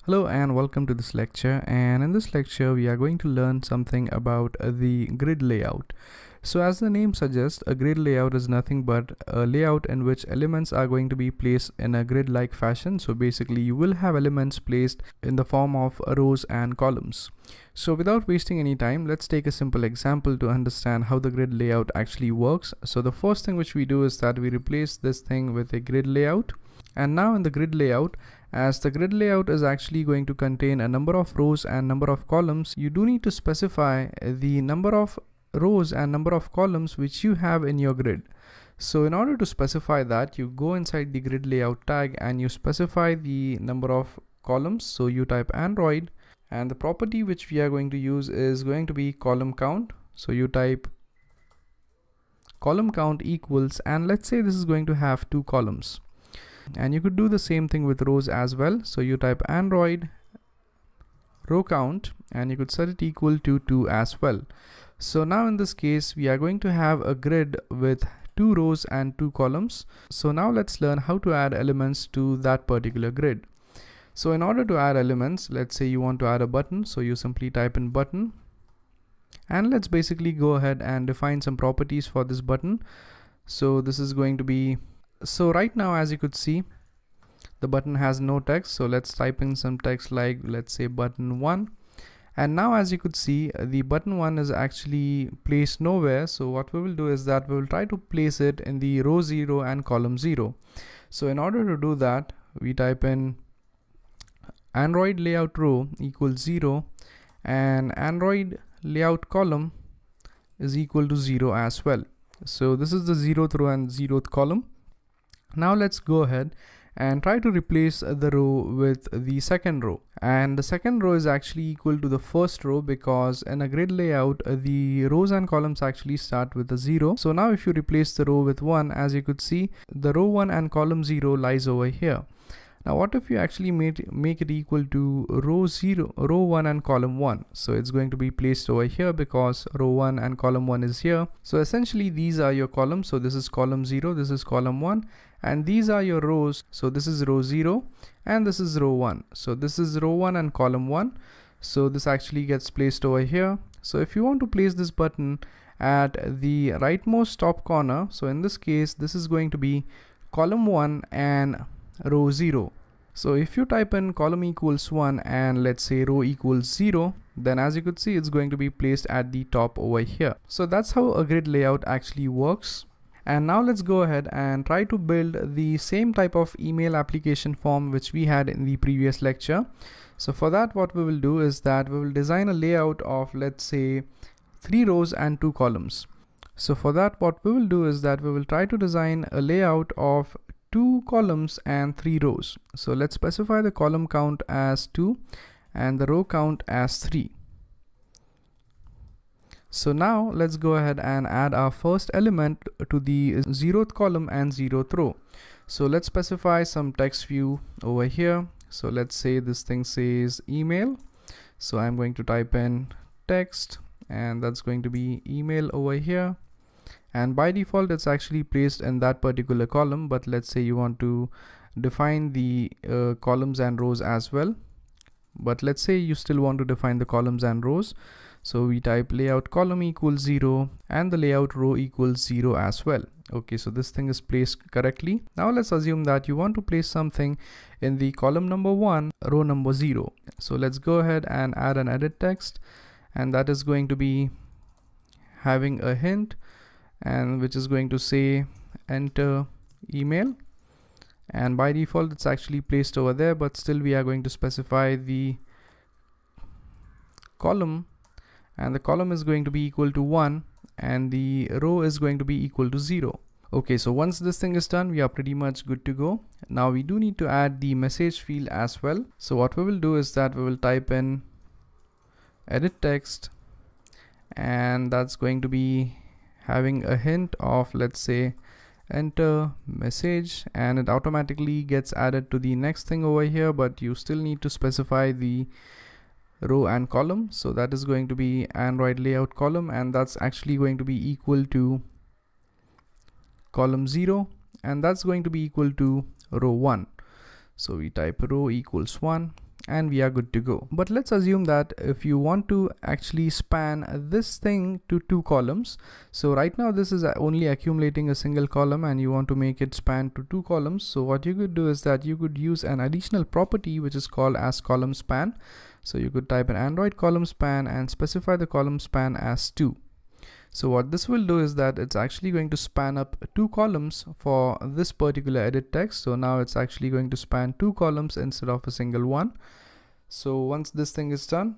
Hello and welcome to this lecture, and in this lecture we are going to learn something about the grid layout. So as the name suggests, a grid layout is nothing but a layout in which elements are going to be placed in a grid-like fashion. So basically you will have elements placed in the form of rows and columns. So without wasting any time, let's take a simple example to understand how the grid layout actually works. So the first thing which we do is that we replace this thing with a grid layout. And now in the grid layout, as the grid layout is actually going to contain a number of rows and number of columns, you do need to specify the number of rows and number of columns which you have in your grid. So in order to specify that, you go inside the grid layout tag and you specify the number of columns. So you type Android, and the property which we are going to use is going to be column count. So you type column count equals, and let's say this is going to have 2 columns. And you could do the same thing with rows as well. So you type Android row count and you could set it equal to 2 as well. So now in this case we are going to have a grid with 2 rows and 2 columns. So now let's learn how to add elements to that particular grid. So in order to add elements, let's say you want to add a button, so you simply type in button, and let's basically go ahead and define some properties for this button. So this is going to be, so right now as you could see, the button has no text. So let's type in some text like, let's say button 1. And now as you could see, the button 1 is actually placed nowhere. So what we will do is that we will try to place it in the row 0 and column 0. So in order to do that, we type in Android layout row equals 0 and Android layout column is equal to 0 as well. So this is the 0th row and 0th column. Now let's go ahead and try to replace the row with the second row, and the second row is actually equal to the first row because in a grid layout the rows and columns actually start with a 0. So now if you replace the row with 1, as you could see, the row 1 and column 0 lies over here. Now what if you actually make it equal to row 1 and column 1? So it's going to be placed over here because row 1 and column 1 is here. So essentially these are your columns. So this is column 0, this is column 1, and these are your rows. So this is row 0 and this is row 1. So this is row 1 and column 1. So this actually gets placed over here. So if you want to place this button at the rightmost top corner, so in this case this is going to be column 1 and row 0. So if you type in column equals 1 and let's say row equals 0, then as you could see it's going to be placed at the top over here. So that's how a grid layout actually works. And now let's go ahead and try to build the same type of email application form which we had in the previous lecture. So for that, what we will do is that we will design a layout of, let's say, 3 rows and 2 columns. So for that, what we will do is that we will try to design a layout of 2 columns and 3 rows. So let's specify the column count as 2 and the row count as 3. So now let's go ahead and add our first element to the 0th column and 0th row. So let's specify some text view over here. So let's say this thing says email. So I'm going to type in text, and that's going to be email over here. And by default it's actually placed in that particular column, but let's say you want to define the columns and rows as well. But let's say you still want to define the columns and rows. So we type layout column equals 0 and the layout row equals 0 as well. Okay, so this thing is placed correctly. Now let's assume that you want to place something in the column number 1, row number 0. So let's go ahead and add an edit text, and that is going to be having a hint, and which is going to say enter email, and by default it's actually placed over there, but still we are going to specify the column, and the column is going to be equal to 1 and the row is going to be equal to 0. Okay, so once this thing is done, we are pretty much good to go. Now we do need to add the message field as well. So what we will do is that we will type in edit text, and that's going to be having a hint of, let's say, enter message, and it automatically gets added to the next thing over here, but you still need to specify the row and column. So that is going to be Android layout column, and that's actually going to be equal to column 0, and that's going to be equal to row 1. So we type row equals 1, and we are good to go. But let's assume that if you want to actually span this thing to 2 columns, so right now this is only accumulating a single column and you want to make it span to 2 columns. So what you could do is that you could use an additional property which is called as column span. So you could type an Android column span and specify the column span as 2. So what this will do is that it's actually going to span up 2 columns for this particular edit text. So now it's actually going to span 2 columns instead of a single one. So once this thing is done,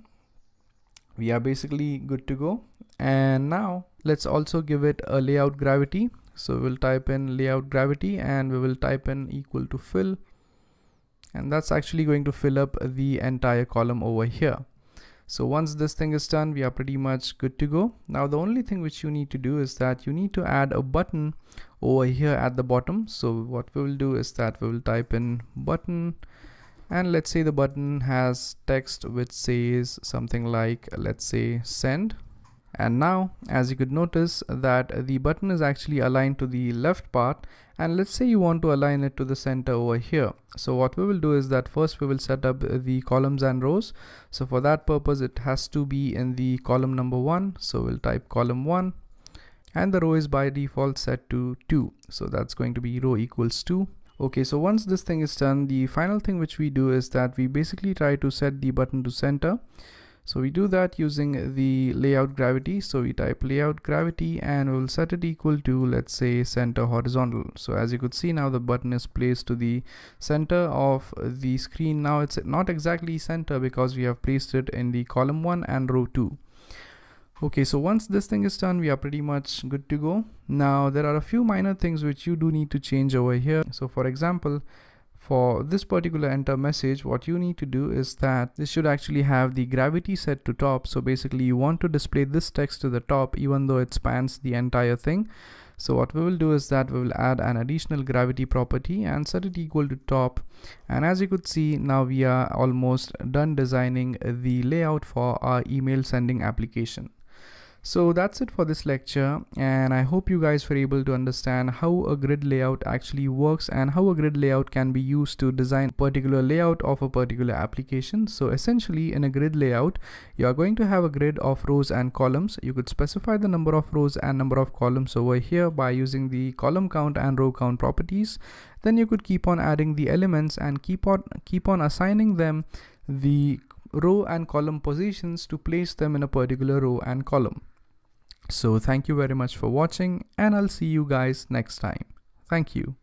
we are basically good to go. And now let's also give it a layout gravity. So we'll type in layout gravity and we will type in equal to fill. And that's actually going to fill up the entire column over here. So once this thing is done, we are pretty much good to go. Now the only thing which you need to do is that you need to add a button over here at the bottom. So what we will do is that we will type in button, and let's say the button has text which says something like, let's say, send. And now as you could notice that the button is actually aligned to the left part, and let's say you want to align it to the center over here. So what we will do is that first we will set up the columns and rows. So for that purpose it has to be in the column number 1. So we'll type column 1, and the row is by default set to 2. So that's going to be row equals 2. Okay, so once this thing is done, the final thing which we do is that we basically try to set the button to center. So we do that using the layout gravity. So we type layout gravity and we'll set it equal to, let's say, center horizontal. So as you could see, now the button is placed to the center of the screen. Now it's not exactly center because we have placed it in the column 1 and row 2. Okay, so once this thing is done, we are pretty much good to go. Now there are a few minor things which you do need to change over here. So for example, for this particular enter message, what you need to do is that this should actually have the gravity set to top. So basically you want to display this text to the top even though it spans the entire thing. So what we will do is that we will add an additional gravity property and set it equal to top. And as you could see, now we are almost done designing the layout for our email sending application. So that's it for this lecture, and I hope you guys were able to understand how a grid layout actually works and how a grid layout can be used to design a particular layout of a particular application. So essentially in a grid layout, you are going to have a grid of rows and columns. You could specify the number of rows and number of columns over here by using the column count and row count properties. Then you could keep on adding the elements and keep on assigning them the row and column positions to place them in a particular row and column. So thank you very much for watching, and I'll see you guys next time. Thank you.